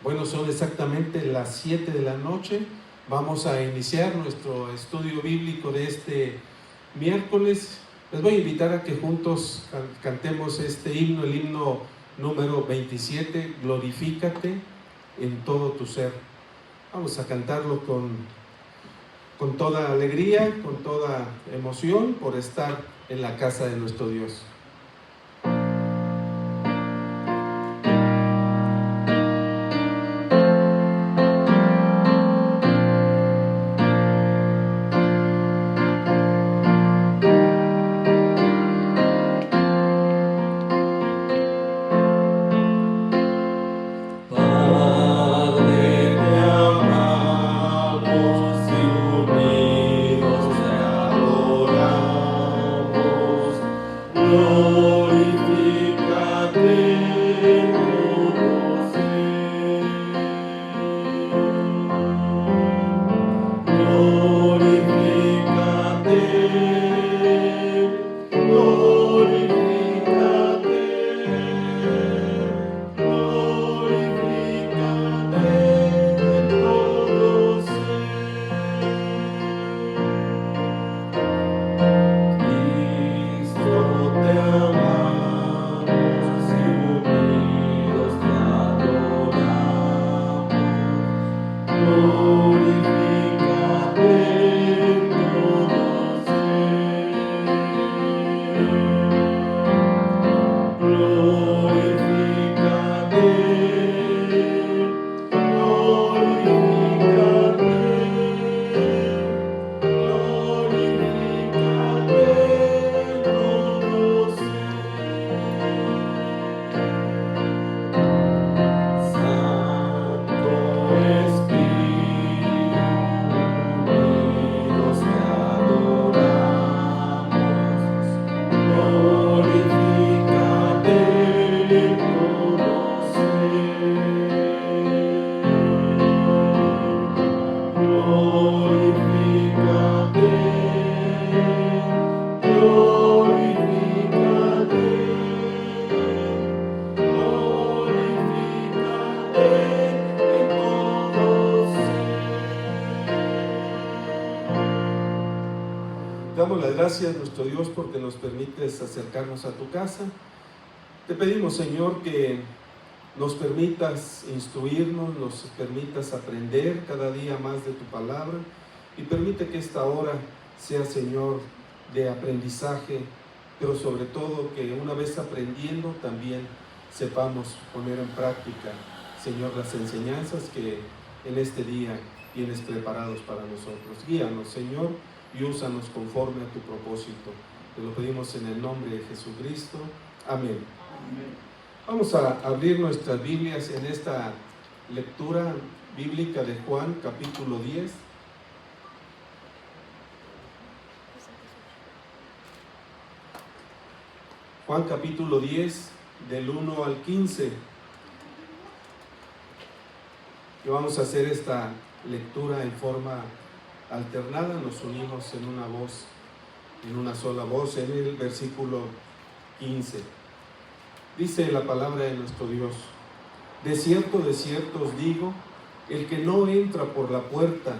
Bueno, son exactamente las 7 de la noche. Vamos a iniciar nuestro estudio bíblico de este miércoles. Les voy a invitar a que juntos cantemos este himno, el himno número 27, Glorifícate en todo tu ser. Vamos a cantarlo con toda alegría, con toda emoción por estar en la casa de nuestro Dios. Damos las gracias a nuestro Dios porque nos permites acercarnos a tu casa. Te pedimos, Señor, que nos permitas instruirnos, nos permitas aprender cada día más de tu palabra y permite que esta hora sea, Señor, de aprendizaje, pero sobre todo que una vez aprendiendo también sepamos poner en práctica, Señor, las enseñanzas que en este día tienes preparados para nosotros. Guíanos, Señor, y úsanos conforme a tu propósito. Te lo pedimos en el nombre de Jesucristo. Amén. Amén. Vamos a abrir nuestras Biblias en esta lectura bíblica de Juan, capítulo 10. Juan, capítulo 10, del 1 al 15. Y vamos a hacer esta lectura en forma alternada, nos unimos en una voz, en una sola voz, en el versículo 15. Dice la palabra de nuestro Dios: de cierto os digo, el que no entra por la puerta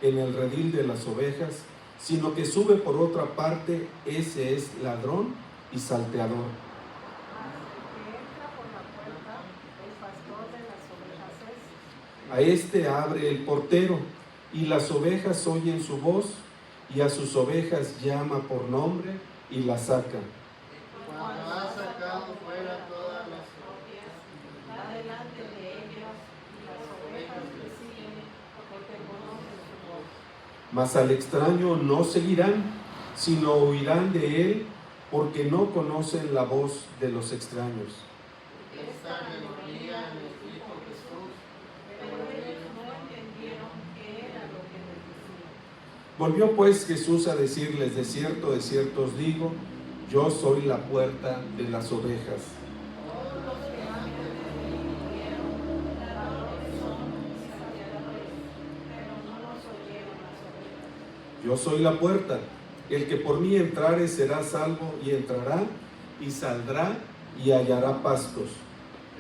en el redil de las ovejas, sino que sube por otra parte, ese es ladrón y salteador. A este abre el portero, y las ovejas oyen su voz, y a sus ovejas llama por nombre y las saca. Cuando ha sacado fuera todas las ovejas, va delante de ellos, y las ovejas le siguen, porque conocen su voz. Mas al extraño no seguirán, sino huirán de él, porque no conocen la voz de los extraños. esta alegoría les dijo Jesús, Pero ellos no entendieron qué era lo que les decía. Volvió pues Jesús a decirles: de cierto os digo, yo soy la puerta de las ovejas. Todos los que antes de mí vinieron, ladrones son y salteadores, pero no los oyeron las ovejas. Yo soy la puerta. El que por mí entrare será salvo, y entrará y saldrá y hallará pastos.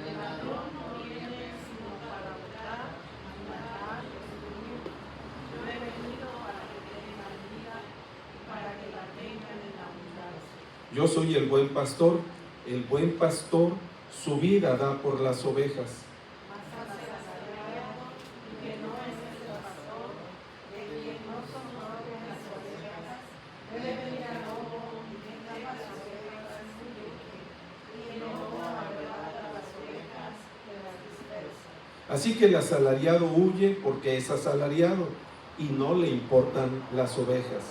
El ladrón no viene sino para Yo soy el buen pastor su vida da por las ovejas. Así que el asalariado huye porque es asalariado y no le importan las ovejas.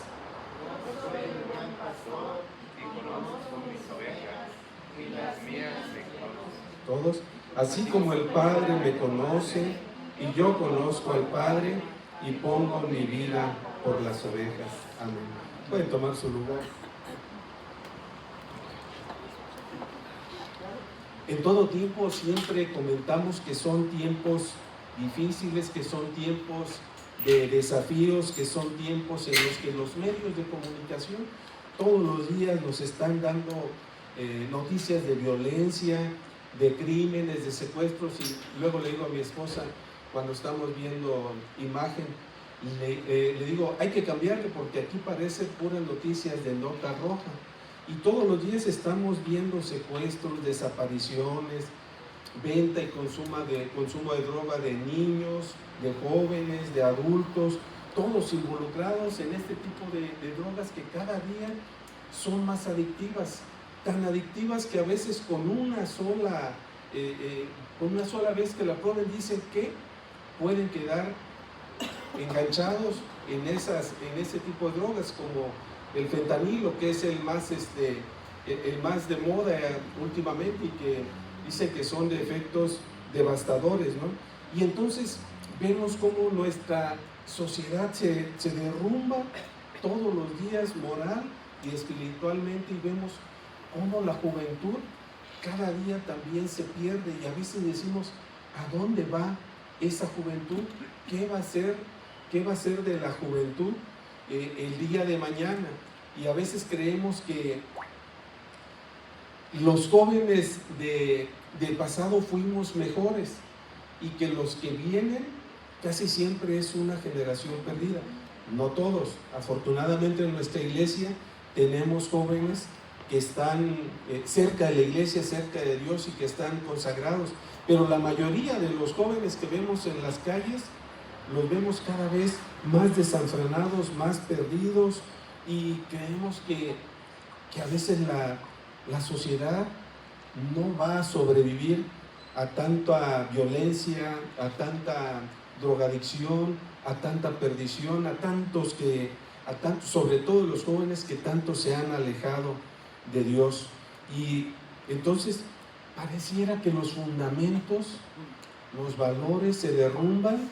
Yo soy el buen pastor y conozco mis ovejas y las mías me conocen. Todos, así como el Padre me conoce y yo conozco al Padre y pongo mi vida por las ovejas. Amén. Pueden tomar su lugar. En todo tiempo siempre comentamos que son tiempos difíciles, que son tiempos de desafíos, que son tiempos en los que los medios de comunicación todos los días nos están dando noticias de violencia, de crímenes, de secuestros. Y luego le digo a mi esposa, cuando estamos viendo imagen, le digo, hay que cambiarle porque aquí parece puras noticias de nota roja. Y todos los días estamos viendo secuestros, desapariciones, venta y consumo de droga de niños, de jóvenes, de adultos, todos involucrados en este tipo de drogas que cada día son más adictivas, tan adictivas que a veces con una sola vez que la prueben dicen que pueden quedar enganchados en ese tipo de drogas, como el fentanilo, que es el más de moda últimamente y que dicen que son de efectos devastadores, ¿no? Y entonces vemos cómo nuestra sociedad se derrumba todos los días moral y espiritualmente, y vemos cómo la juventud cada día también se pierde, y a veces decimos, ¿a dónde va esa juventud? ¿Qué va a ser de la juventud el día de mañana? Y a veces creemos que los jóvenes del pasado fuimos mejores y que los que vienen casi siempre es una generación perdida. No todos. Afortunadamente en nuestra iglesia tenemos jóvenes que están cerca de la iglesia, cerca de Dios y que están consagrados. Pero la mayoría de los jóvenes que vemos en las calles los vemos cada vez más desenfrenados, más perdidos, y creemos que a veces la sociedad no va a sobrevivir a tanta violencia, a tanta drogadicción, a tanta perdición, a tantos, sobre todo los jóvenes que tanto se han alejado de Dios. Y entonces pareciera que los fundamentos, los valores se derrumban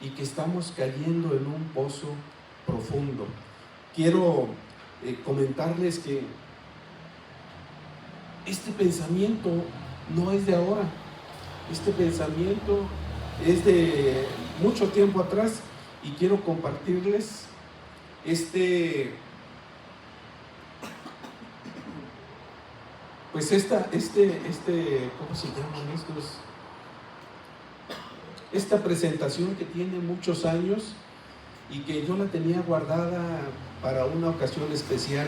y que estamos cayendo en un pozo profundo. Quiero comentarles que este pensamiento no es de ahora, este pensamiento es de mucho tiempo atrás, y quiero compartirles ¿cómo se llaman estos? Esta presentación que tiene muchos años y que yo la tenía guardada para una ocasión especial,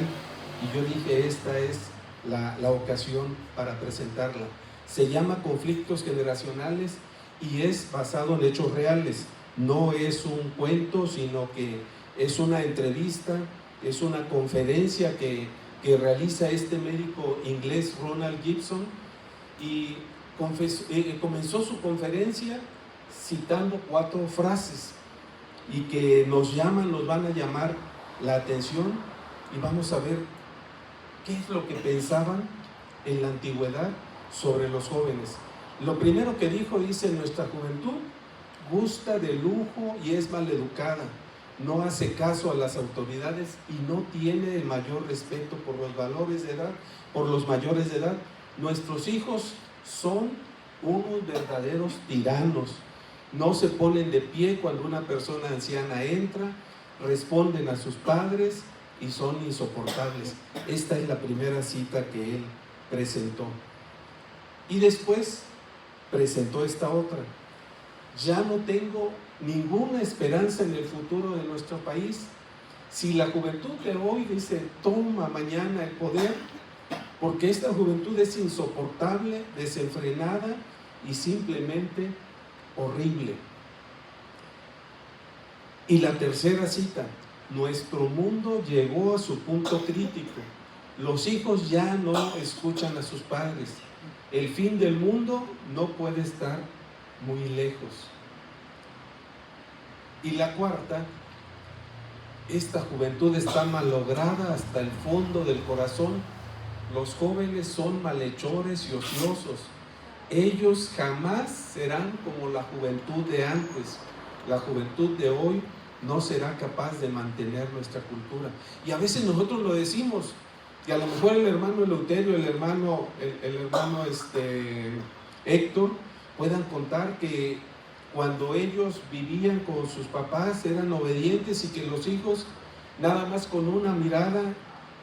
y yo dije, esta es la ocasión para presentarla. Se llama Conflictos Generacionales y es basado en hechos reales. No es un cuento, sino que es una entrevista, es una conferencia que realiza este médico inglés Ronald Gibson, y comenzó su conferencia citando 4 frases y que nos van a llamar la atención, y vamos a ver qué es lo que pensaban en la antigüedad sobre los jóvenes. Lo primero que dijo, dice, nuestra juventud gusta de lujo y es maleducada, no hace caso a las autoridades y no tiene el mayor respeto por los valores de edad, por los mayores de edad. Nuestros hijos son unos verdaderos tiranos. No se ponen de pie cuando una persona anciana entra, responden a sus padres y son insoportables. Esta es la primera cita que él presentó. Y después presentó esta otra. Ya no tengo ninguna esperanza en el futuro de nuestro país. Si la juventud de hoy, dice, toma mañana el poder, porque esta juventud es insoportable, desenfrenada y simplemente horrible. Y la tercera cita: nuestro mundo llegó a su punto crítico. Los hijos ya no escuchan a sus padres. El fin del mundo no puede estar muy lejos. Y la cuarta: esta juventud está malograda hasta el fondo del corazón. Los jóvenes son malhechores y ociosos. Ellos jamás serán como la juventud de antes. La juventud de hoy no será capaz de mantener nuestra cultura. Y a veces nosotros lo decimos, y a lo mejor el hermano Eleuterio, el hermano Héctor puedan contar que cuando ellos vivían con sus papás eran obedientes, y que los hijos nada más con una mirada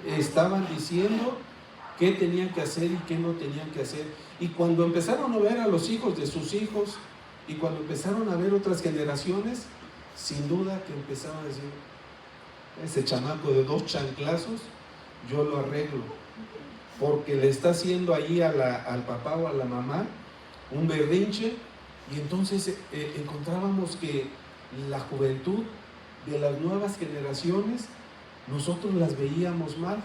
estaban diciendo qué tenían que hacer y qué no tenían que hacer. Y cuando empezaron a ver a los hijos de sus hijos, y cuando empezaron a ver otras generaciones, sin duda que empezaban a decir: ese chamaco de 2 chanclazos yo lo arreglo, porque le está haciendo ahí al papá o a la mamá un berrinche. Y entonces encontrábamos que la juventud de las nuevas generaciones nosotros las veíamos mal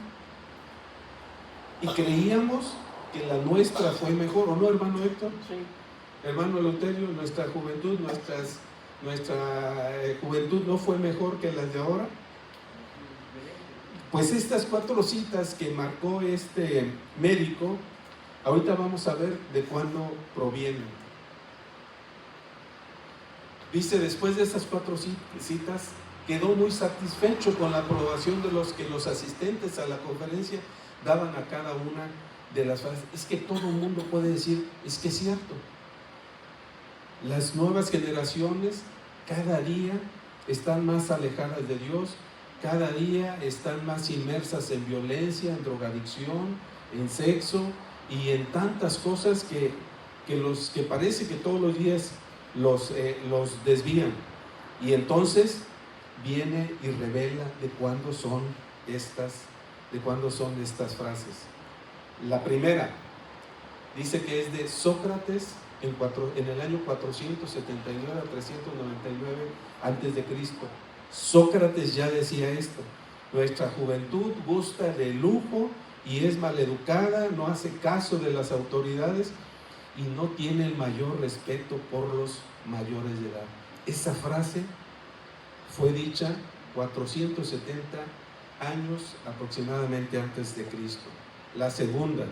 y creíamos que la nuestra fue mejor, ¿o no, hermano Héctor? Sí. Hermano Eleuterio, nuestra juventud no fue mejor que las de ahora. Pues estas 4 citas que marcó este médico, ahorita vamos a ver de cuándo provienen. Dice: después de estas 4 citas, quedó muy satisfecho con la aprobación de los que los asistentes a la conferencia daban a cada una de las frases. Es que todo el mundo puede decir: es que es cierto. Las nuevas generaciones cada día están más alejadas de Dios, cada día están más inmersas en violencia, en drogadicción, en sexo y en tantas cosas que parece que todos los días los desvían. Y entonces viene y revela de cuándo son estas frases. La primera dice que es de Sócrates en el año 479 a 399 antes de Cristo. Sócrates ya decía esto: nuestra juventud gusta de lujo y es maleducada, no hace caso de las autoridades y no tiene el mayor respeto por los mayores de edad. Esa frase fue dicha 470 años aproximadamente antes de Cristo. La segunda: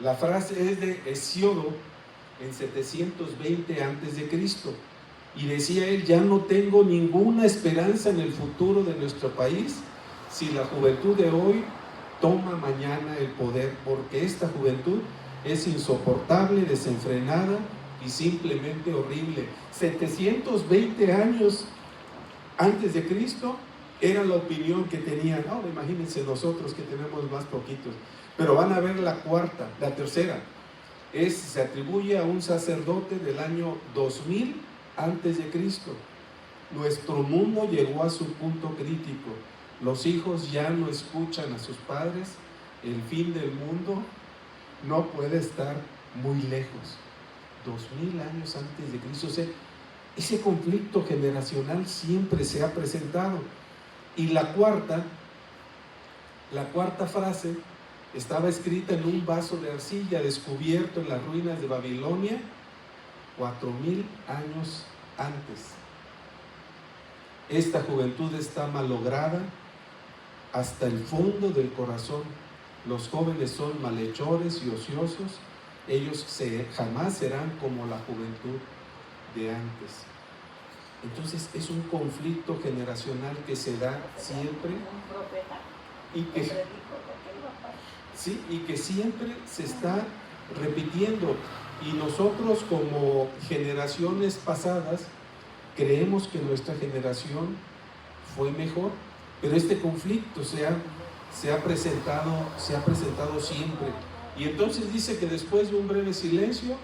la frase es de Hesíodo en 720 antes de Cristo, y decía él: ya no tengo ninguna esperanza en el futuro de nuestro país si la juventud de hoy toma mañana el poder, porque esta juventud es insoportable, desenfrenada y simplemente horrible. 720 años antes de Cristo era la opinión que tenían. Ahora imagínense nosotros que tenemos más poquitos. Pero van a ver la tercera. Se atribuye a un sacerdote del año 2000 antes de Cristo. Nuestro mundo llegó a su punto crítico. Los hijos ya no escuchan a sus padres. El fin del mundo no puede estar muy lejos. 2000 años antes de Cristo. O sea, ese conflicto generacional siempre se ha presentado. Y la cuarta frase estaba escrita en un vaso de arcilla descubierto en las ruinas de Babilonia 4000 años antes. Esta juventud está malograda hasta el fondo del corazón. Los jóvenes son malhechores y ociosos. Ellos jamás serán como la juventud de antes. Entonces es un conflicto generacional que se da siempre y que siempre se está repitiendo. Y nosotros, como generaciones pasadas, creemos que nuestra generación fue mejor, pero este conflicto se ha presentado siempre. Y entonces dice que después de un breve silencio,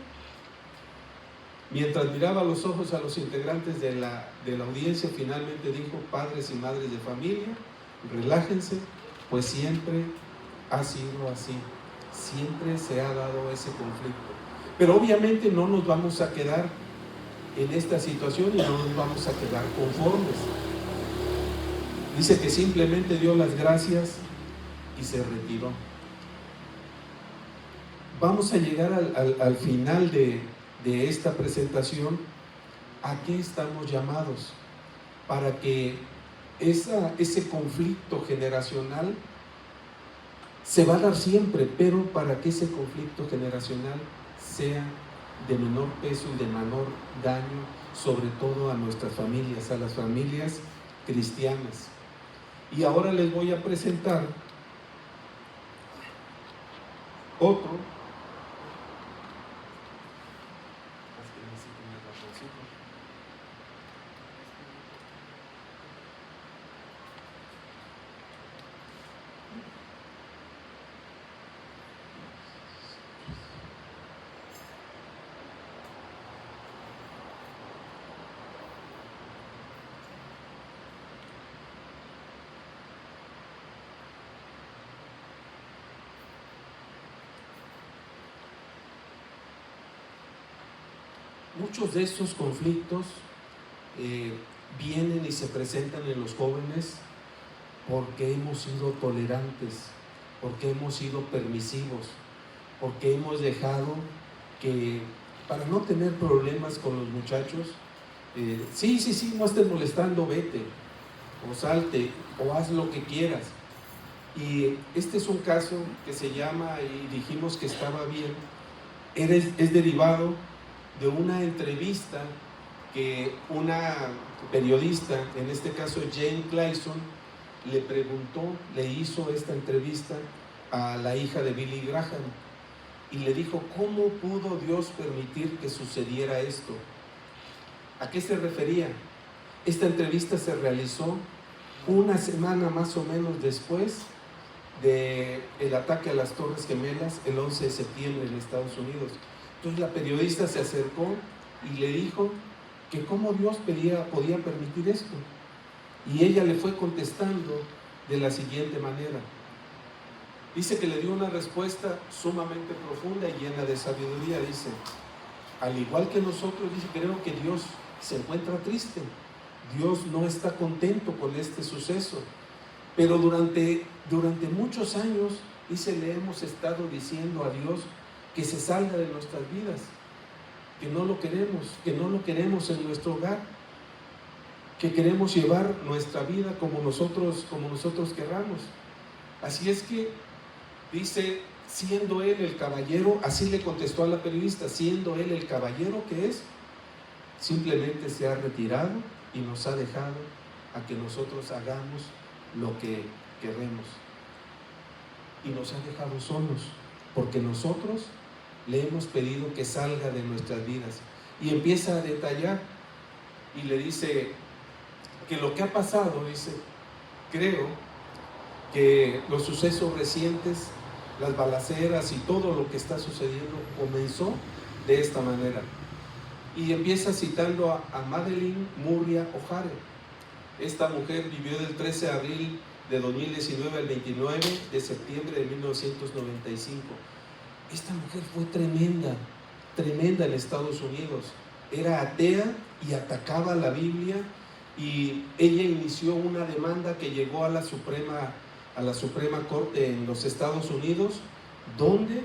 mientras miraba a los ojos a los integrantes de la audiencia, finalmente dijo: padres y madres de familia, relájense, pues siempre ha sido así, siempre se ha dado ese conflicto. Pero obviamente no nos vamos a quedar en esta situación y no nos vamos a quedar conformes. Dice que simplemente dio las gracias y se retiró. Vamos a llegar al final de esta presentación. ¿A qué estamos llamados? Para que ese conflicto generacional se va a dar siempre, pero para que ese conflicto generacional sea de menor peso y de menor daño, sobre todo a nuestras familias, a las familias cristianas. Y ahora les voy a presentar otro. Muchos de estos conflictos vienen y se presentan en los jóvenes porque hemos sido tolerantes, porque hemos sido permisivos, porque hemos dejado que, para no tener problemas con los muchachos, sí, no estés molestando, vete, o salte, o haz lo que quieras. Y este es un caso que se llama, y dijimos que estaba bien, es derivado de una entrevista que una periodista, en este caso Jane Clayson, le hizo esta entrevista a la hija de Billy Graham y le dijo: ¿cómo pudo Dios permitir que sucediera esto? ¿A qué se refería? Esta entrevista se realizó una semana más o menos después del ataque a las Torres Gemelas, el 11 de septiembre en Estados Unidos. Entonces la periodista se acercó y le dijo que cómo Dios podía permitir esto. Y ella le fue contestando de la siguiente manera. Dice que le dio una respuesta sumamente profunda y llena de sabiduría. Dice: al igual que nosotros, dice, creo que Dios se encuentra triste. Dios no está contento con este suceso. Pero durante muchos años, dice, le hemos estado diciendo a Dios que se salga de nuestras vidas, que no lo queremos en nuestro hogar, que queremos llevar nuestra vida como nosotros querramos. Así es que, dice, siendo él el caballero, así le contestó a la periodista, siendo él el caballero que es, simplemente se ha retirado y nos ha dejado a que nosotros hagamos lo que queremos. Y nos ha dejado solos, porque nosotros le hemos pedido que salga de nuestras vidas. Y empieza a detallar y le dice que lo que ha pasado, dice, creo que los sucesos recientes, las balaceras y todo lo que está sucediendo comenzó de esta manera. Y empieza citando a Madeleine Murray O'Hare. Esta mujer vivió del 13 de abril de 2019 al 29 de septiembre de 1995. Esta mujer fue tremenda en Estados Unidos. Era atea y atacaba la Biblia, y ella inició una demanda que llegó a la Suprema Corte en los Estados Unidos, donde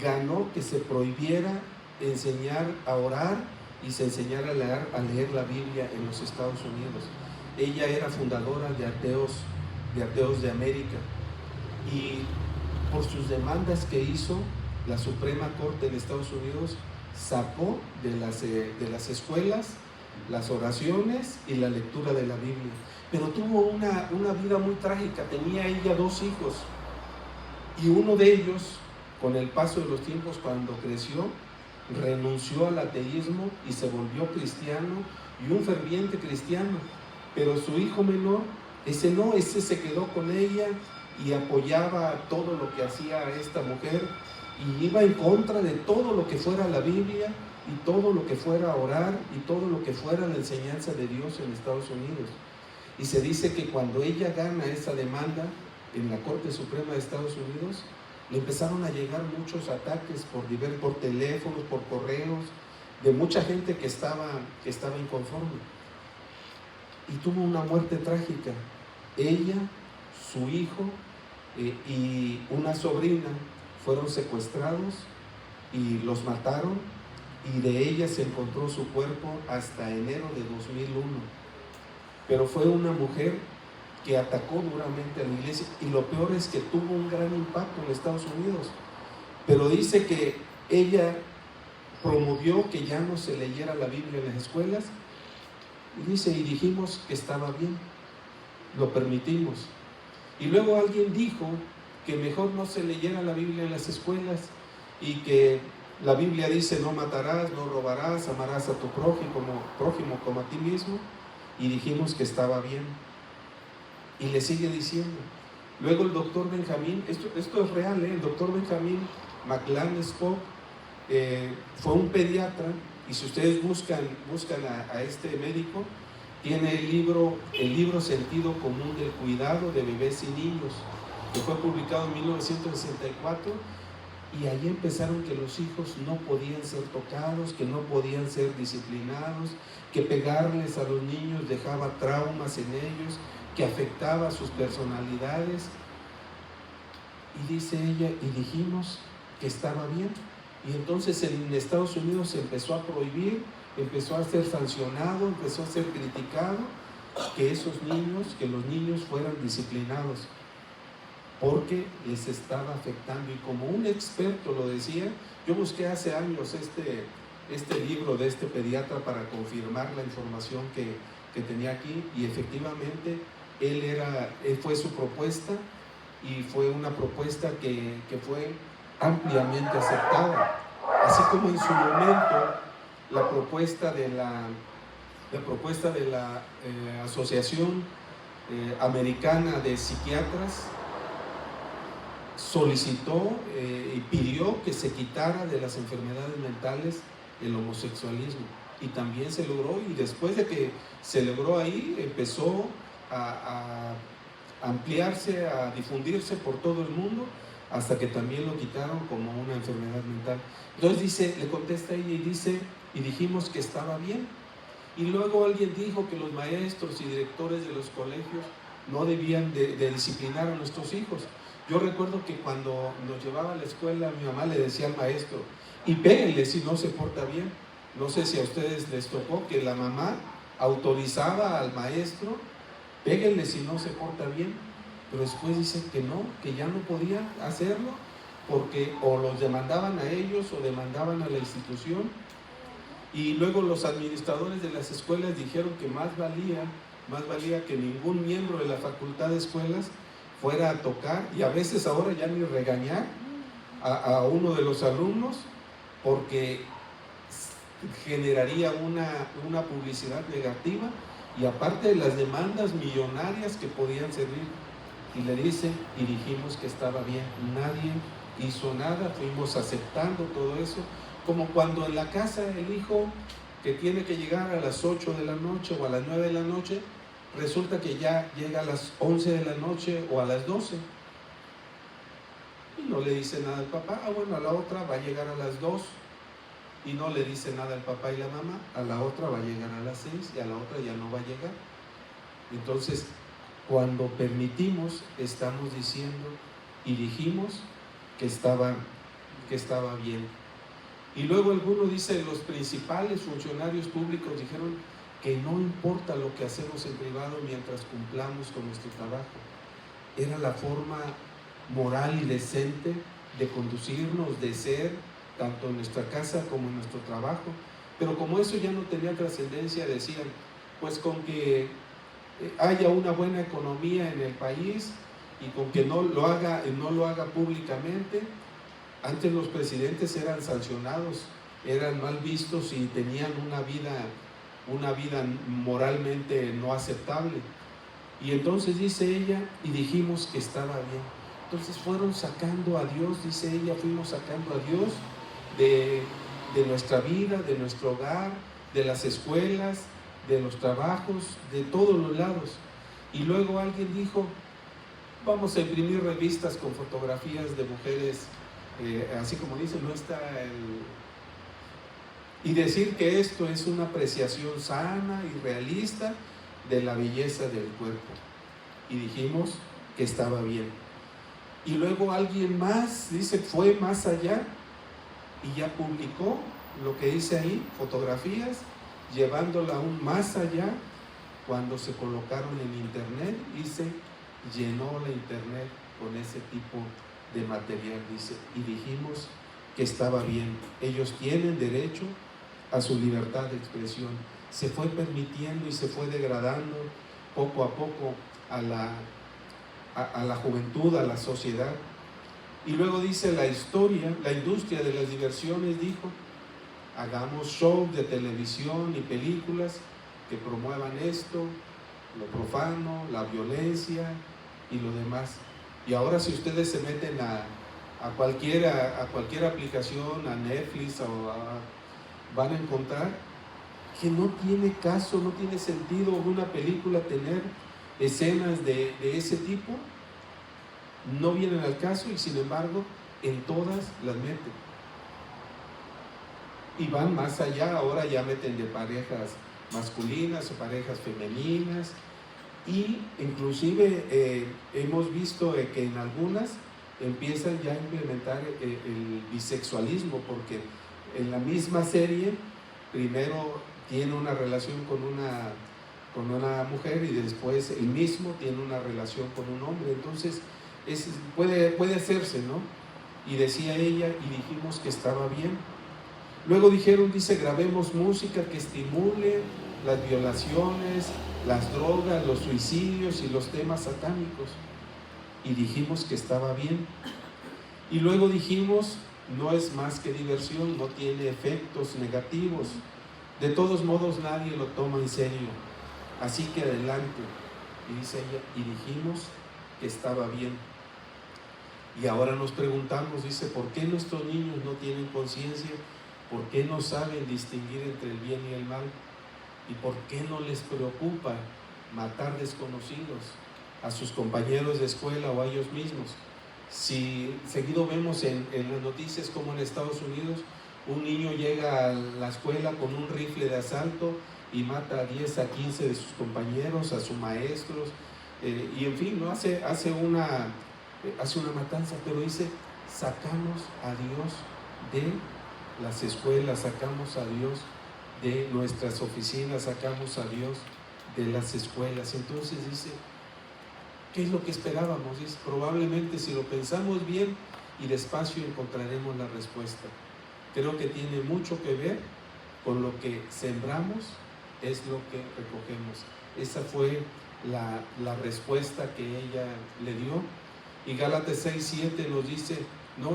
ganó que se prohibiera enseñar a orar y se enseñara a leer la Biblia en los Estados Unidos. Ella era fundadora de Ateos de América, y por sus demandas que hizo, la Suprema Corte de Estados Unidos sacó de las escuelas las oraciones y la lectura de la Biblia. Pero tuvo una vida muy trágica. Tenía ella 2 hijos, y uno de ellos, con el paso de los tiempos, cuando creció, renunció al ateísmo y se volvió cristiano, y un ferviente cristiano. Pero su hijo menor, ese se quedó con ella y apoyaba todo lo que hacía esta mujer, y iba en contra de todo lo que fuera la Biblia y todo lo que fuera orar y todo lo que fuera la enseñanza de Dios en Estados Unidos. Y se dice que cuando ella gana esa demanda en la Corte Suprema de Estados Unidos, le empezaron a llegar muchos ataques por teléfonos, por correos, de mucha gente que estaba inconforme. Y tuvo una muerte trágica. Ella, su hijo y una sobrina fueron secuestrados y los mataron, y de ella se encontró su cuerpo hasta enero de 2001. Pero fue una mujer que atacó duramente a la iglesia, y lo peor es que tuvo un gran impacto en Estados Unidos. Pero dice que ella promovió que ya no se leyera la Biblia en las escuelas, y dice, y dijimos que estaba bien, lo permitimos. Y luego alguien dijo que mejor no se leyera la Biblia en las escuelas, y que la Biblia dice: no matarás, no robarás, amarás a tu prójimo como a ti mismo, y dijimos que estaba bien. Y le sigue diciendo. Luego el doctor Benjamín, esto es real, el doctor Benjamín McLaren Spock fue un pediatra, y si ustedes buscan a este médico, tiene el libro Sentido Común del Cuidado de Bebés y Niños, que fue publicado en 1964, y ahí empezaron que los hijos no podían ser tocados, que no podían ser disciplinados, que pegarles a los niños dejaba traumas en ellos, que afectaba sus personalidades. Y dice ella, y dijimos que estaba bien. Y entonces en Estados Unidos se empezó a prohibir, empezó a ser sancionado, empezó a ser criticado que los niños fueran disciplinados, porque les estaba afectando. Y como un experto lo decía, yo busqué hace años este libro de este pediatra para confirmar la información que tenía aquí, y efectivamente fue su propuesta, y fue una propuesta que fue ampliamente aceptada, así como en su momento la propuesta de la Asociación Americana de Psiquiatras solicitó y pidió que se quitara de las enfermedades mentales el homosexualismo, y también se logró. Y después de que se logró ahí, empezó a ampliarse, a difundirse por todo el mundo, hasta que también lo quitaron como una enfermedad mental. Entonces le contesta ella y dice, y dijimos que estaba bien. Y luego alguien dijo que los maestros y directores de los colegios no debían de disciplinar a nuestros hijos. Yo recuerdo que cuando nos llevaba a la escuela, mi mamá le decía al maestro: y péguenle si no se porta bien. No sé si a ustedes les tocó que la mamá autorizaba al maestro: péguenle si no se porta bien. Pero después dice que no, que ya no podía hacerlo, porque o los demandaban a ellos o demandaban a la institución. Y luego los administradores de las escuelas dijeron que más valía que ningún miembro de la facultad de escuelas fuera a tocar, y a veces ahora ya ni regañar a uno de los alumnos, porque generaría una publicidad negativa, y aparte de las demandas millonarias que podían servir. Y le dice, y dijimos que estaba bien. Nadie hizo nada, fuimos aceptando todo eso, como cuando en la casa el hijo que tiene que llegar a las 8 de la noche o a las 9 de la noche, resulta que ya llega a las 11 de la noche o a las 12, y no le dice nada al papá. Bueno, a la otra va a llegar a las 2, y no le dice nada al papá y la mamá. A la otra va a llegar a las 6, y a la otra ya no va a llegar. Entonces, cuando permitimos, estamos diciendo, y dijimos que estaba bien. Y luego alguno dice, los principales funcionarios públicos dijeron que no importa lo que hacemos en privado mientras cumplamos con nuestro trabajo. Era la forma moral y decente de conducirnos, de ser, tanto en nuestra casa como en nuestro trabajo. Pero como eso ya no tenía trascendencia, decían, pues con que haya una buena economía en el país, y con que no lo haga públicamente. Antes los presidentes eran sancionados, eran mal vistos y tenían una vida moralmente no aceptable. Y entonces dice ella, y dijimos que estaba bien. Entonces fueron sacando a Dios, dice ella, fuimos sacando a Dios de nuestra vida, de nuestro hogar, de las escuelas, de los trabajos, de todos los lados. Y luego alguien dijo, vamos a imprimir revistas con fotografías de mujeres, así como dice, no está y decir que esto es una apreciación sana y realista de la belleza del cuerpo. Y dijimos que estaba bien. Y luego alguien más, dice, fue más allá y ya publicó lo que dice ahí, fotografías, llevándola aún más allá cuando se colocaron en internet y se llenó la internet con ese tipo de material, dice, y dijimos que estaba bien. Ellos tienen derecho a su libertad de expresión. Se fue permitiendo y se fue degradando poco a poco a la juventud, a la sociedad. Y luego dice la industria de las diversiones dijo, hagamos shows de televisión y películas que promuevan esto, lo profano, la violencia y lo demás. Y ahora si ustedes se meten a cualquier aplicación, a Netflix, van a encontrar que no tiene caso, no tiene sentido una película tener escenas de ese tipo, no vienen al caso y sin embargo en todas las meten. Y van más allá, ahora ya meten de parejas masculinas o parejas femeninas, y inclusive hemos visto que en algunas empiezan ya a implementar el bisexualismo, porque en la misma serie primero tiene una relación con una mujer y después el mismo tiene una relación con un hombre. Entonces puede hacerse, ¿no? Y decía ella, y dijimos que estaba bien. Luego dice, grabemos música que estimule las violaciones, las drogas, los suicidios y los temas satánicos. Y dijimos que estaba bien. Y luego dijimos, no es más que diversión, no tiene efectos negativos. De todos modos nadie lo toma en serio. Así que adelante. Y dice ella, y dijimos que estaba bien. Y ahora nos preguntamos, dice, ¿por qué nuestros niños no tienen conciencia? ¿Por qué no saben distinguir entre el bien y el mal? ¿Y por qué no les preocupa matar desconocidos, a sus compañeros de escuela o a ellos mismos? Si seguido vemos en las noticias como en Estados Unidos, un niño llega a la escuela con un rifle de asalto y mata a 10 a 15 de sus compañeros, a sus maestros, y en fin, ¿no? hace una matanza, pero dice, sacamos a Dios de las escuelas, sacamos a Dios de nuestras oficinas, sacamos a Dios de las escuelas. Entonces dice, ¿qué es lo que esperábamos? Dice, probablemente si lo pensamos bien y despacio encontraremos la respuesta. Creo que tiene mucho que ver con lo que sembramos, es lo que recogemos. Esa fue la respuesta que ella le dio. Y Gálatas 6:7 nos dice, no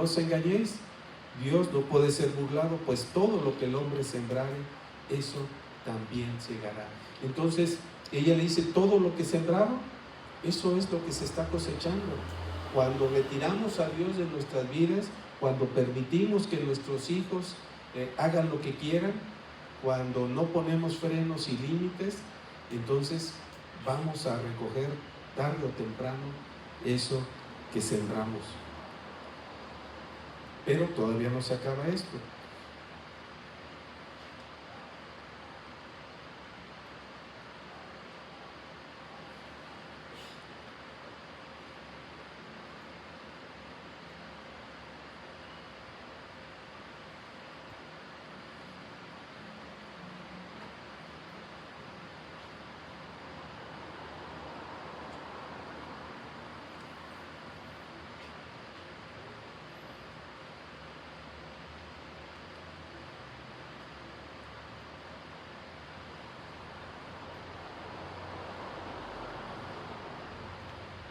os engañéis, Dios no puede ser burlado, pues todo lo que el hombre sembrare, eso también segará. Entonces ella le dice, todo lo que sembraron, eso es lo que se está cosechando. Cuando retiramos a Dios de nuestras vidas, cuando permitimos que nuestros hijos hagan lo que quieran, cuando no ponemos frenos y límites, entonces vamos a recoger tarde o temprano eso que sembramos. Pero todavía no se acaba esto.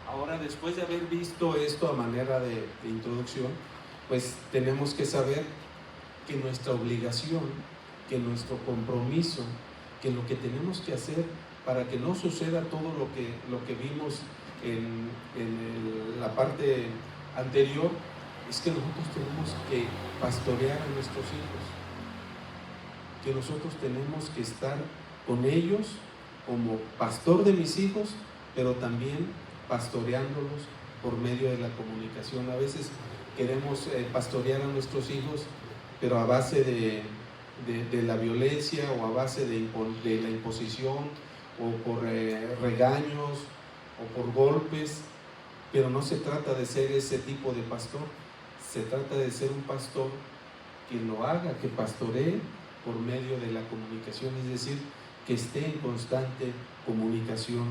Ahora, después de haber visto esto a manera de introducción, pues tenemos que saber que nuestra obligación, que nuestro compromiso, que lo que tenemos que hacer para que no suceda todo lo que vimos en la parte anterior, es que nosotros tenemos que pastorear a nuestros hijos, que nosotros tenemos que estar con ellos como pastor de mis hijos, pero también pastoreándolos por medio de la comunicación. A veces queremos pastorear a nuestros hijos, pero a base de la violencia o a base de la imposición o por regaños o por golpes, pero no se trata de ser ese tipo de pastor. Se trata de ser un pastor que lo haga, que pastoree por medio de la comunicación, es decir, que esté en constante comunicación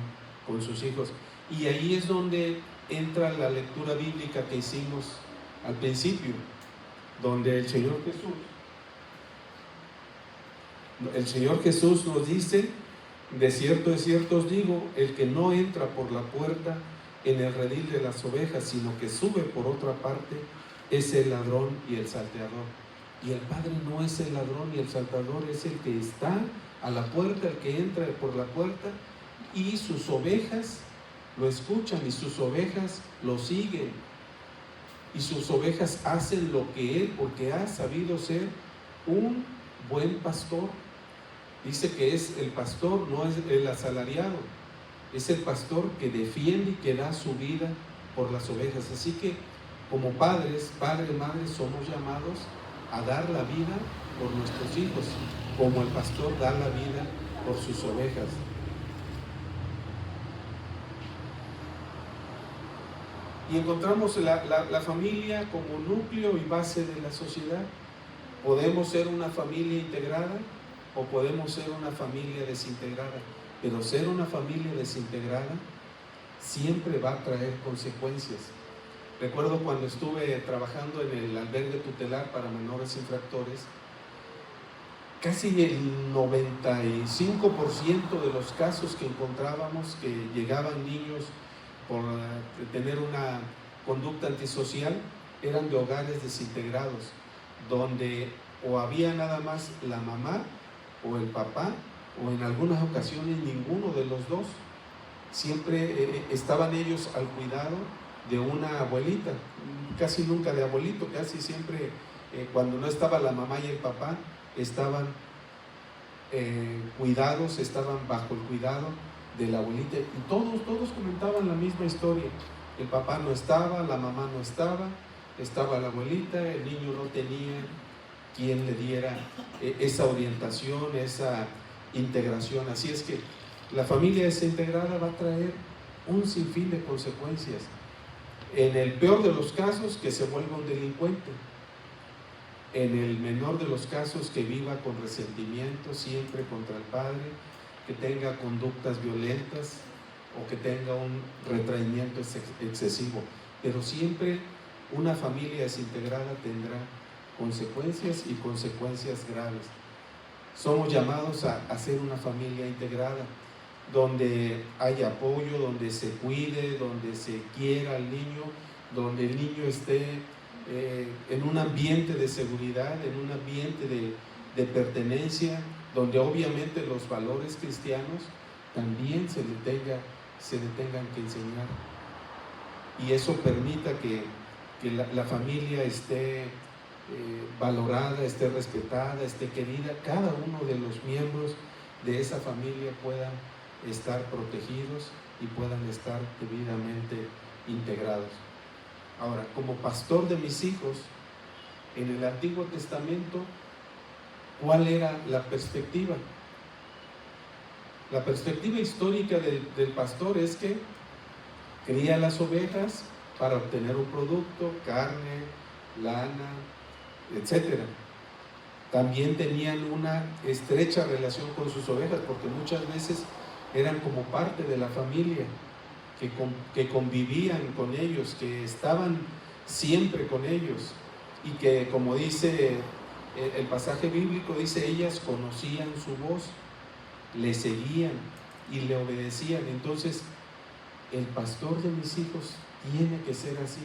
con sus hijos. Y ahí es donde entra la lectura bíblica que hicimos al principio, donde el Señor Jesús nos dice: de cierto os digo, el que no entra por la puerta en el redil de las ovejas, sino que sube por otra parte, es el ladrón y el salteador. Y el Padre no es el ladrón y el salteador, es el que está a la puerta, el que entra por la puerta, y sus ovejas lo escuchan y sus ovejas lo siguen. Y sus ovejas hacen lo que Él, porque ha sabido ser un buen pastor. Dice que es el pastor, no es el asalariado, es el pastor que defiende y que da su vida por las ovejas. Así que como padres, padre, madre, somos llamados a dar la vida por nuestros hijos, como el pastor da la vida por sus ovejas. Y encontramos la familia como núcleo y base de la sociedad. Podemos ser una familia integrada o podemos ser una familia desintegrada, pero ser una familia desintegrada siempre va a traer consecuencias. Recuerdo cuando estuve trabajando en el albergue tutelar para menores infractores, casi el 95% de los casos que encontrábamos, que llegaban niños por tener una conducta antisocial, eran de hogares desintegrados, donde o había nada más la mamá o el papá, o en algunas ocasiones ninguno de los dos. Siempre estaban ellos al cuidado de una abuelita, casi nunca de abuelito, casi siempre cuando no estaba la mamá y el papá, estaban cuidados, estaban bajo el cuidado de la abuelita, y todos comentaban la misma historia. El papá no estaba, la mamá no estaba, estaba la abuelita, el niño no tenía quien le diera esa orientación, esa integración. Así es que la familia desintegrada va a traer un sinfín de consecuencias. En el peor de los casos, que se vuelva un delincuente. En el menor de los casos, que viva con resentimiento siempre contra el padre, que tenga conductas violentas o que tenga un retraimiento excesivo. Pero siempre una familia desintegrada tendrá consecuencias y consecuencias graves. Somos llamados a ser una familia integrada, donde haya apoyo, donde se cuide, donde se quiera al niño, donde el niño esté en un ambiente de seguridad, en un ambiente de pertenencia, donde obviamente los valores cristianos también se le tengan que enseñar. Y eso permita que la familia esté valorada, esté respetada, esté querida. Cada uno de los miembros de esa familia puedan estar protegidos y puedan estar debidamente integrados. Ahora, como pastor de mis hijos, en el Antiguo Testamento, ¿cuál era la perspectiva? La perspectiva histórica del pastor es que cría las ovejas para obtener un producto, carne, lana, etc. También tenían una estrecha relación con sus ovejas, porque muchas veces eran como parte de la familia, que convivían con ellos, que estaban siempre con ellos, y que, como dice el pasaje bíblico, dice, ellas conocían su voz, le seguían y le obedecían. Entonces, el pastor de mis hijos tiene que ser así,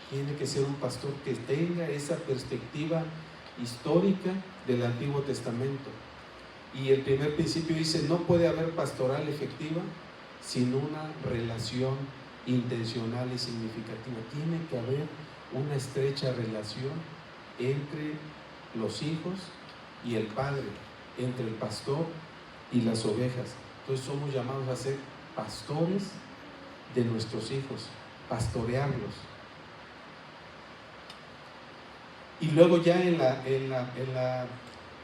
tiene que ser un pastor que tenga esa perspectiva histórica del Antiguo Testamento. Y el primer principio dice: no puede haber pastoral efectiva sin una relación intencional y significativa. Tiene que haber una estrecha relación entre los hijos y el padre, entre el pastor y las ovejas. Entonces somos llamados a ser pastores de nuestros hijos, pastorearlos. Y luego ya en la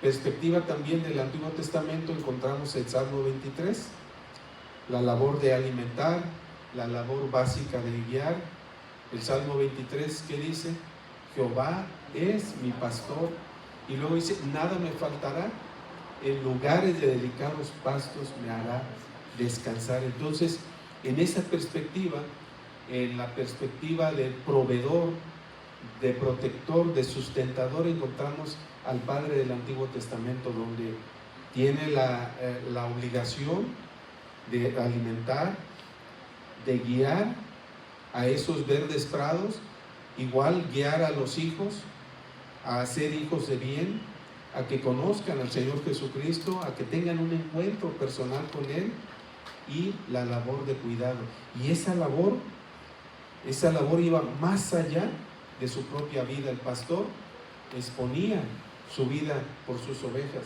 perspectiva también del Antiguo Testamento encontramos el Salmo 23, la labor de alimentar, la labor básica de guiar. El Salmo 23, ¿qué dice? Jehová es mi pastor. Y luego dice, nada me faltará, en lugares de delicados pastos me hará descansar. Entonces, en esa perspectiva, en la perspectiva de proveedor, de protector, de sustentador, encontramos al Padre del Antiguo Testamento, donde tiene la obligación de alimentar, de guiar a esos verdes prados, igual guiar a los hijos a ser hijos de bien, a que conozcan al Señor Jesucristo, a que tengan un encuentro personal con Él, y la labor de cuidado. Y esa labor iba más allá de su propia vida. El pastor exponía su vida por sus ovejas,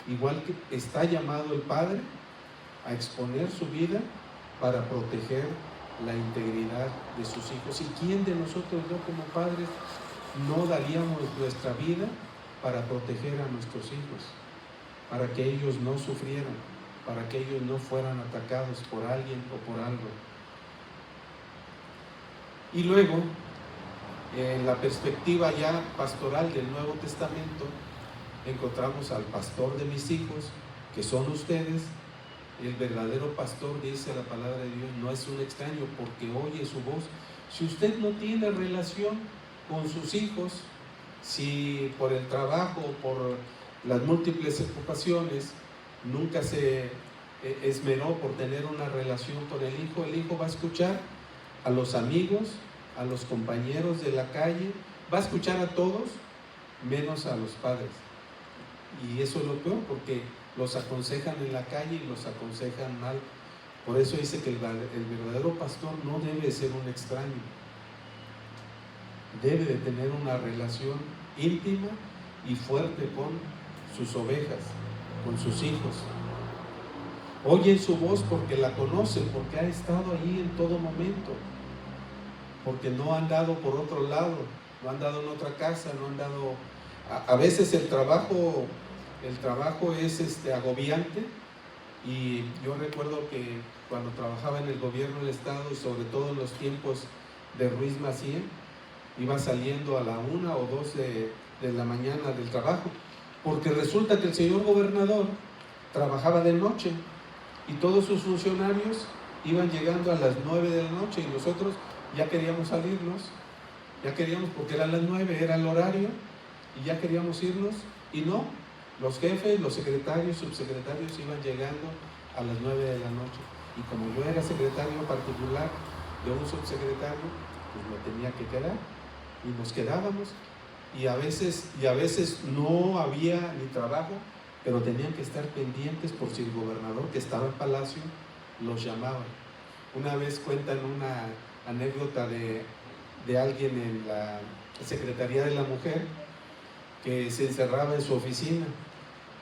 igual que está llamado el Padre a exponer su vida para proteger la integridad de sus hijos. ¿Y quién de nosotros, yo como padres, no daríamos nuestra vida para proteger a nuestros hijos, para que ellos no sufrieran, para que ellos no fueran atacados por alguien o por algo? Y luego, en la perspectiva ya pastoral del Nuevo Testamento, encontramos al pastor de mis hijos, que son ustedes. El verdadero pastor, dice la palabra de Dios, no es un extraño porque oye su voz. Si usted no tiene relación con sus hijos, si por el trabajo, por las múltiples ocupaciones, nunca se esmeró por tener una relación con el hijo va a escuchar a los amigos, a los compañeros de la calle, va a escuchar a todos, menos a los padres. Y eso es lo peor, porque los aconsejan en la calle y los aconsejan mal. Por eso dice que el verdadero pastor no debe ser un extraño, debe de tener una relación íntima y fuerte con sus ovejas, con sus hijos. Oyen su voz porque la conocen, porque ha estado ahí en todo momento, porque no han dado por otro lado, no han dado en otra casa, no han dado... A veces el trabajo es agobiante, y yo recuerdo que cuando trabajaba en el gobierno del estado, y sobre todo en los tiempos de Ruiz Macié, iba saliendo a la 1 o 2 de la mañana del trabajo, porque resulta que el señor gobernador trabajaba de noche y todos sus funcionarios iban llegando a las 9 de la noche, y nosotros ya queríamos salirnos, porque eran las 9, era el horario, y ya queríamos irnos, y no, los jefes, los secretarios, subsecretarios iban llegando a las 9 de la noche, y como yo era secretario particular de un subsecretario, pues me tenía que quedar, y nos quedábamos, y a veces no había ni trabajo, pero tenían que estar pendientes por si el gobernador, que estaba en Palacio, los llamaba. Una vez cuentan una anécdota de alguien en la Secretaría de la Mujer, que se encerraba en su oficina,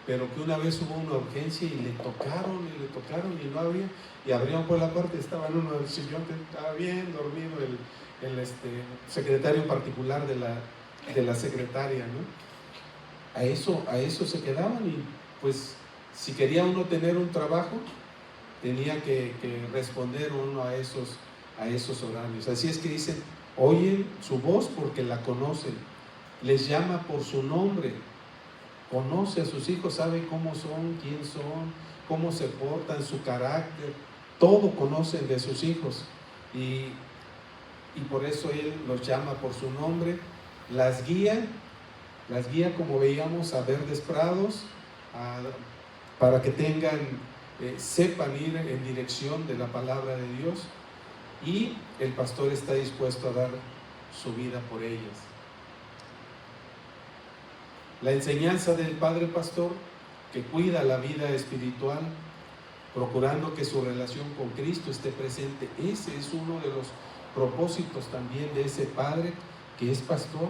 pero que una vez hubo una urgencia y le tocaron y no había, y abrieron por la puerta, estaba en uno del sillón, que estaba bien dormido el secretario particular de la secretaria, ¿no? A eso se quedaban, y pues si quería uno tener un trabajo, tenía que responder uno a esos horarios. Así es que dicen, oyen su voz porque la conocen, les llama por su nombre, conoce a sus hijos, sabe cómo son, quién son, cómo se portan, su carácter, todo conocen de sus hijos, y por eso Él los llama por su nombre, las guía como veíamos a verdes prados, para que sepan ir en dirección de la palabra de Dios, y el pastor está dispuesto a dar su vida por ellas. La enseñanza del Padre Pastor, que cuida la vida espiritual, procurando que su relación con Cristo esté presente, ese es uno de los propósitos también de ese Padre que es pastor,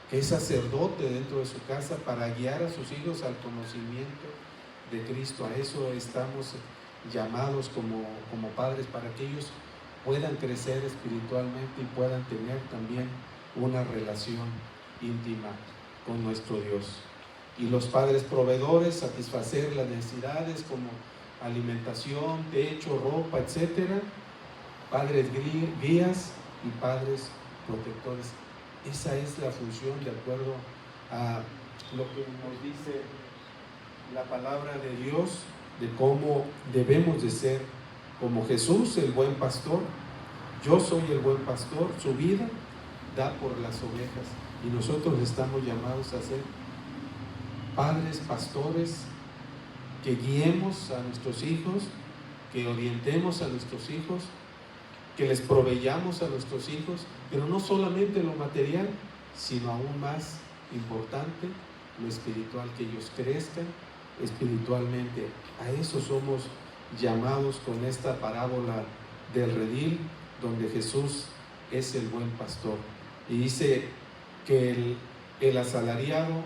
que es sacerdote dentro de su casa, para guiar a sus hijos al conocimiento de Cristo. A eso estamos llamados como padres, para que ellos puedan crecer espiritualmente y puedan tener también una relación íntima con nuestro Dios. Y los padres proveedores, satisfacer las necesidades como alimentación, techo, ropa, etcétera. Padres guías y padres protectores. Esa es la función de acuerdo a lo que nos dice la palabra de Dios, de cómo debemos de ser como Jesús, el buen pastor. Yo soy el buen pastor, su vida da por las ovejas, y nosotros estamos llamados a ser padres pastores, que guiemos a nuestros hijos, que orientemos a nuestros hijos, que les proveyamos a nuestros hijos, pero no solamente lo material, sino aún más importante, lo espiritual, que ellos crezcan espiritualmente. A eso somos llamados con esta parábola del redil, donde Jesús es el buen pastor. Y dice que el asalariado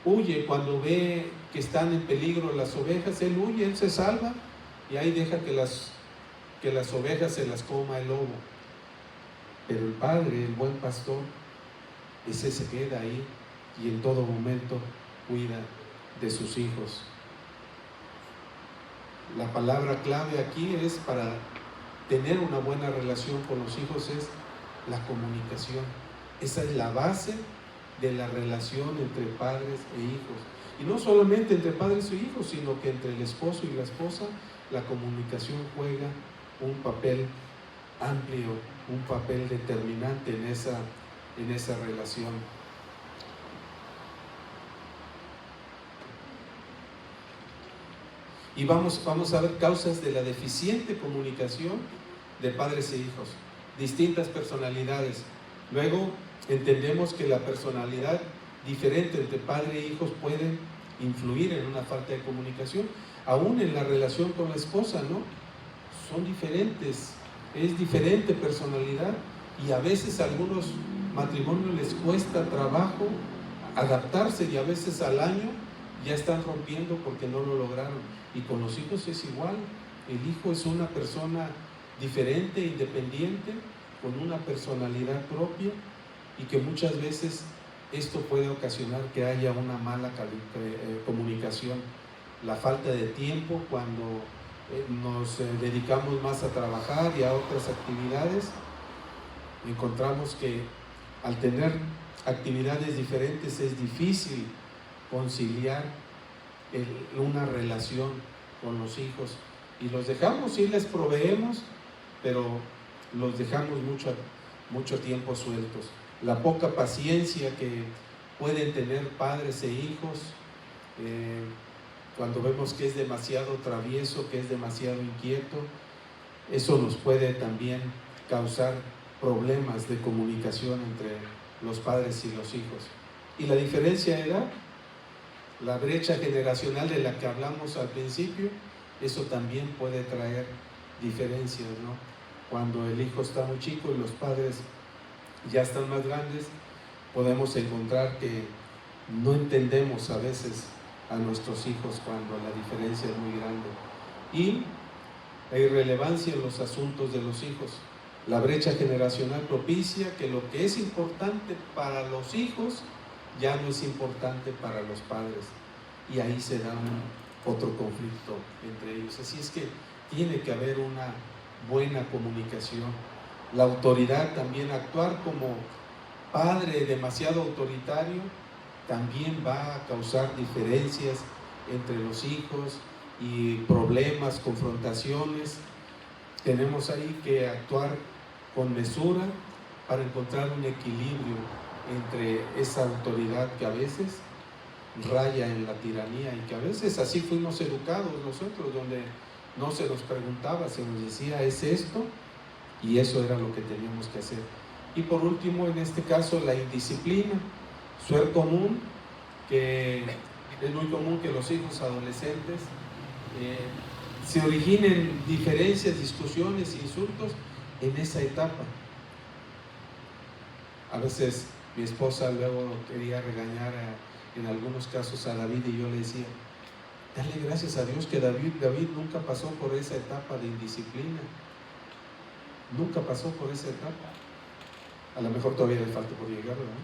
huye cuando ve que están en peligro las ovejas. Él huye, él se salva, y ahí deja que las ovejas se las coma el lobo. Pero el padre, el buen pastor, ese se queda ahí y en todo momento cuida de sus hijos. La palabra clave aquí es, para tener una buena relación con los hijos, es la comunicación. Esa es la base de la relación entre padres e hijos. Y no solamente entre padres e hijos, sino que entre el esposo y la esposa, la comunicación juega un papel amplio, un papel determinante en esa relación. Y vamos a ver causas de la deficiente comunicación de padres e hijos. Distintas personalidades. Luego entendemos que la personalidad diferente entre padre e hijos puede influir en una falta de comunicación. Aún en la relación con la esposa, ¿no? Son diferentes, es diferente personalidad, y a veces a algunos matrimonios les cuesta trabajo adaptarse, y a veces al año ya están rompiendo porque no lo lograron. Y con los hijos es igual. El hijo es una persona diferente, independiente, con una personalidad propia, y que muchas veces esto puede ocasionar que haya una mala comunicación. La falta de tiempo, cuando nos dedicamos más a trabajar y a otras actividades, encontramos que al tener actividades diferentes es difícil conciliar una relación con los hijos, y los dejamos, y les proveemos, pero los dejamos mucho tiempo sueltos. La poca paciencia que pueden tener padres e hijos, cuando vemos que es demasiado travieso, que es demasiado inquieto, eso nos puede también causar problemas de comunicación entre los padres y los hijos. Y la diferencia era la brecha generacional de la que hablamos al principio. Eso también puede traer diferencias, ¿no? Cuando el hijo está muy chico y los padres ya están más grandes, podemos encontrar que no entendemos a veces a nuestros hijos cuando la diferencia es muy grande. Y la irrelevancia en los asuntos de los hijos. La brecha generacional propicia que lo que es importante para los hijos ya no es importante para los padres, y ahí se da otro conflicto entre ellos. Así es que tiene que haber una buena comunicación. La autoridad también, actuar como padre demasiado autoritario, también va a causar diferencias entre los hijos y problemas, confrontaciones. Tenemos ahí que actuar con mesura para encontrar un equilibrio entre esa autoridad que a veces raya en la tiranía, y que a veces así fuimos educados nosotros, donde no se nos preguntaba, se nos decía es esto, y eso era lo que teníamos que hacer. Y por último, en este caso, la indisciplina. Suele común, que es muy común que los hijos adolescentes se originen diferencias, discusiones, insultos en esa etapa. A veces mi esposa luego quería regañar en algunos casos a David, y yo le decía, Dale gracias a Dios que David nunca pasó por esa etapa de indisciplina. Nunca pasó por esa etapa. A lo mejor todavía le falta por llegar, ¿verdad?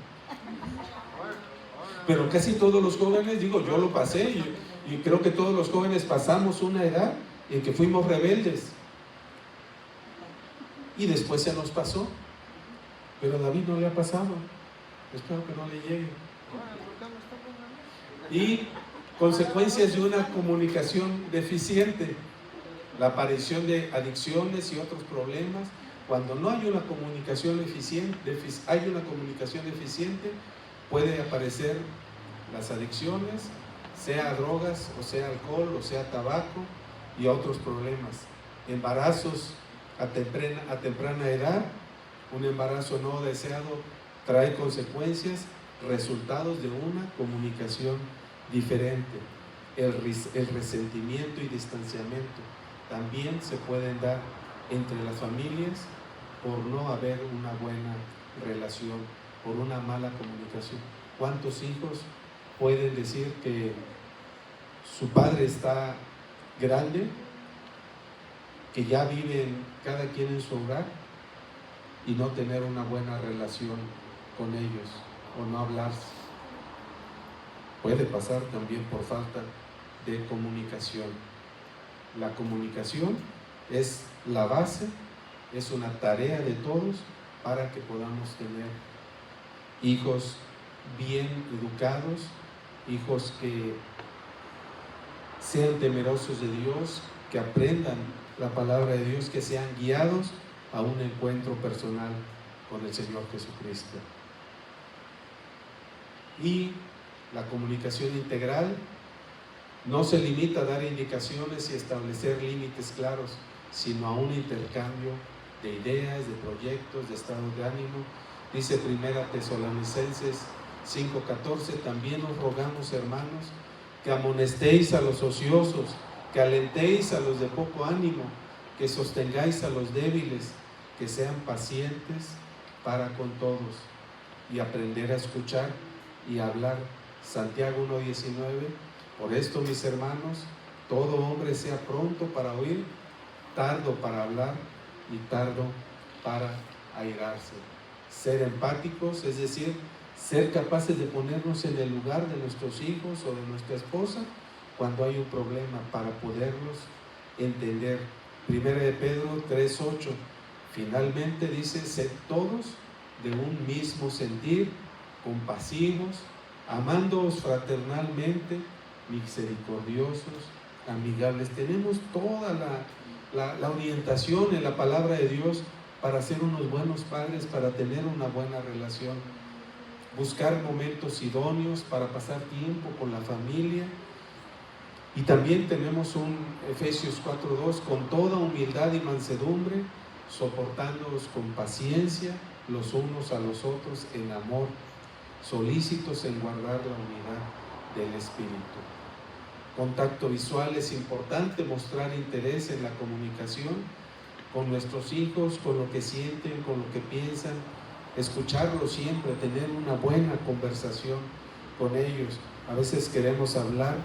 Pero casi todos los jóvenes, digo, yo lo pasé y creo que todos los jóvenes pasamos una edad en que fuimos rebeldes. Y después se nos pasó. Pero a David no le ha pasado. Espero que no le llegue. Y consecuencias de una comunicación deficiente, la aparición de adicciones y otros problemas. Cuando no hay una comunicación eficiente, puede aparecer las adicciones, sea drogas, o sea alcohol, o sea tabaco y otros problemas. Embarazos a temprana edad, un embarazo no deseado trae consecuencias, resultados de una comunicación diferente. El resentimiento y distanciamiento también se pueden dar entre las familias por no haber una buena relación, por una mala comunicación. ¿Cuántos hijos pueden decir que su padre está grande, que ya viven cada quien en su hogar y no tener una buena relación con ellos o no hablarse? Puede pasar también por falta de comunicación. La comunicación es la base, es una tarea de todos para que podamos tener hijos bien educados, hijos que sean temerosos de Dios, que aprendan la palabra de Dios, que sean guiados a un encuentro personal con el Señor Jesucristo. Y la comunicación integral no se limita a dar indicaciones y establecer límites claros, sino a un intercambio de ideas, de proyectos, de estados de ánimo. Dice 1 Tesalonicenses 5:14, también os rogamos, hermanos, que amonestéis a los ociosos, que alentéis a los de poco ánimo, que sostengáis a los débiles, que sean pacientes para con todos y aprender a escuchar y a hablar. Santiago 1:19, por esto, mis hermanos, todo hombre sea pronto para oír, tardo para hablar y tardo para airarse. Ser empáticos, es decir, ser capaces de ponernos en el lugar de nuestros hijos o de nuestra esposa cuando hay un problema para poderlos entender. 1 de Pedro 3:8, finalmente dice, sed todos de un mismo sentir, compasivos, amándoos fraternalmente, misericordiosos, amigables. Tenemos toda la orientación en la palabra de Dios para ser unos buenos padres, para tener una buena relación. Buscar momentos idóneos para pasar tiempo con la familia. Y también tenemos un Efesios 4:2, con toda humildad y mansedumbre, soportándolos con paciencia los unos a los otros en amor, solícitos en guardar la unidad del Espíritu. Contacto visual es importante, mostrar interés en la comunicación con nuestros hijos, con lo que sienten, con lo que piensan, escucharlos siempre, tener una buena conversación con ellos. A veces queremos hablar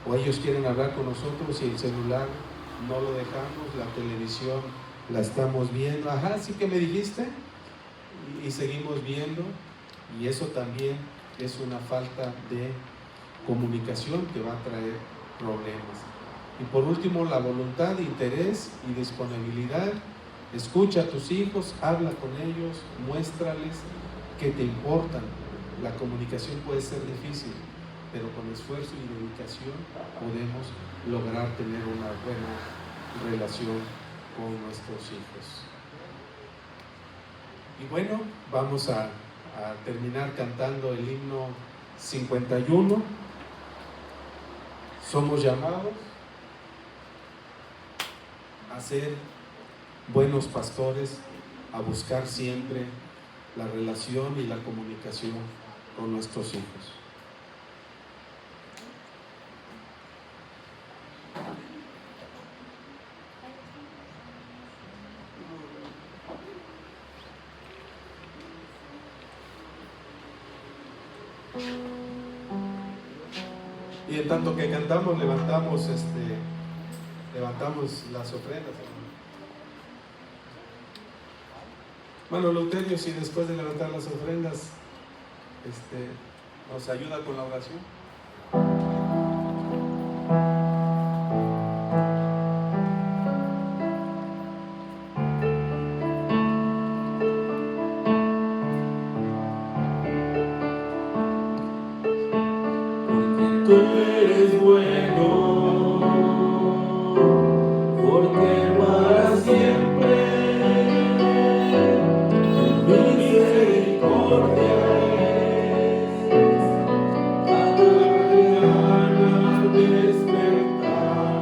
o ellos quieren hablar con nosotros y el celular no lo dejamos, la televisión la estamos viendo, ajá, sí que me dijiste, y seguimos viendo, y eso también es una falta de comunicación que va a traer problemas. Y por último, la voluntad, interés y disponibilidad. Escucha a tus hijos, habla con ellos, muéstrales que te importan. La comunicación puede ser difícil, pero con esfuerzo y dedicación podemos lograr tener una buena relación con nuestros hijos. Y bueno, vamos a terminar cantando el himno 51. Somos llamados a ser buenos pastores, a buscar siempre la relación y la comunicación con nuestros hijos. Y en tanto que cantamos, levantamos las ofrendas. Hermano Leuterio, si después de levantar las ofrendas nos ayuda con la oración. Tú eres bueno, porque para siempre tu misericordia es. Cada mañana al despertar,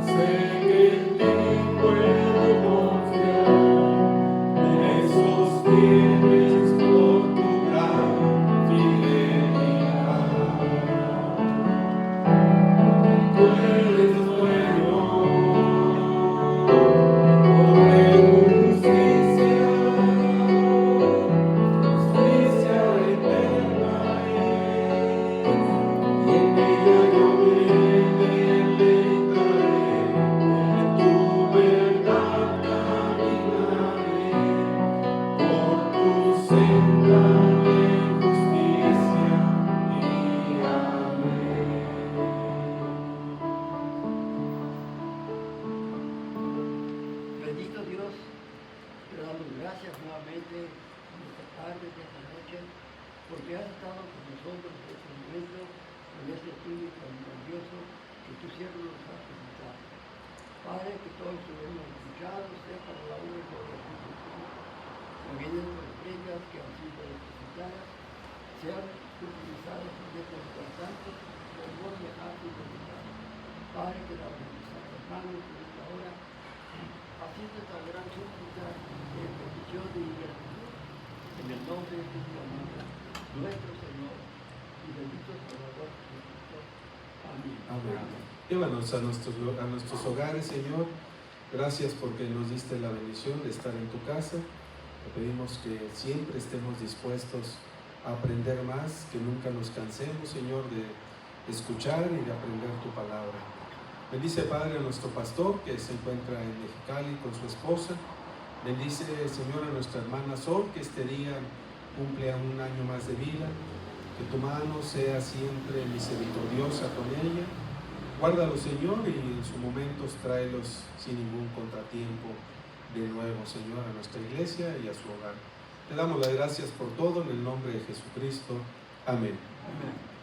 sé que en ti puedo confiar. Me sostienes por tu gran fidelidad. Tú eres bueno, porque tu justicia eterna es, y en ella yo me deleitaré, en tu verdad caminaré, por tu senda de justicia y amén. Bendito Dios, te damos gracias nuevamente en esta tarde, en esta noche, porque has estado con nosotros en este momento, en este estudio tan grandioso que tu siervo nos ha presentado. Padre, que todos lo hemos escuchado, sea para la obra y gloria de Jesús. También las ofrendas que han sido depositadas sean utilizadas en este lugar santo, por amor de arte y voluntad. Padre, que la bendición de hermanos en esta hora, haciendo esta gran súplica de petición y gratitud, en el nombre de Cristo nuestro Señor y bendito Salvador Jesucristo. Amén. Amén. Llévanos a nuestros hogares, Señor. Gracias porque nos diste la bendición de estar en tu casa. Te pedimos que siempre estemos dispuestos a aprender más, que nunca nos cansemos, Señor, de escuchar y de aprender tu palabra. Bendice, Padre, a nuestro pastor que se encuentra en Mexicali con su esposa. Bendice, Señor, a nuestra hermana Sol, que este día cumple un año más de vida. Que tu mano sea siempre misericordiosa con ella. Guárdalo, Señor, y en sus momentos tráelos sin ningún contratiempo de nuevo, Señor, a nuestra iglesia y a su hogar. Te damos las gracias por todo en el nombre de Jesucristo. Amén. Amén.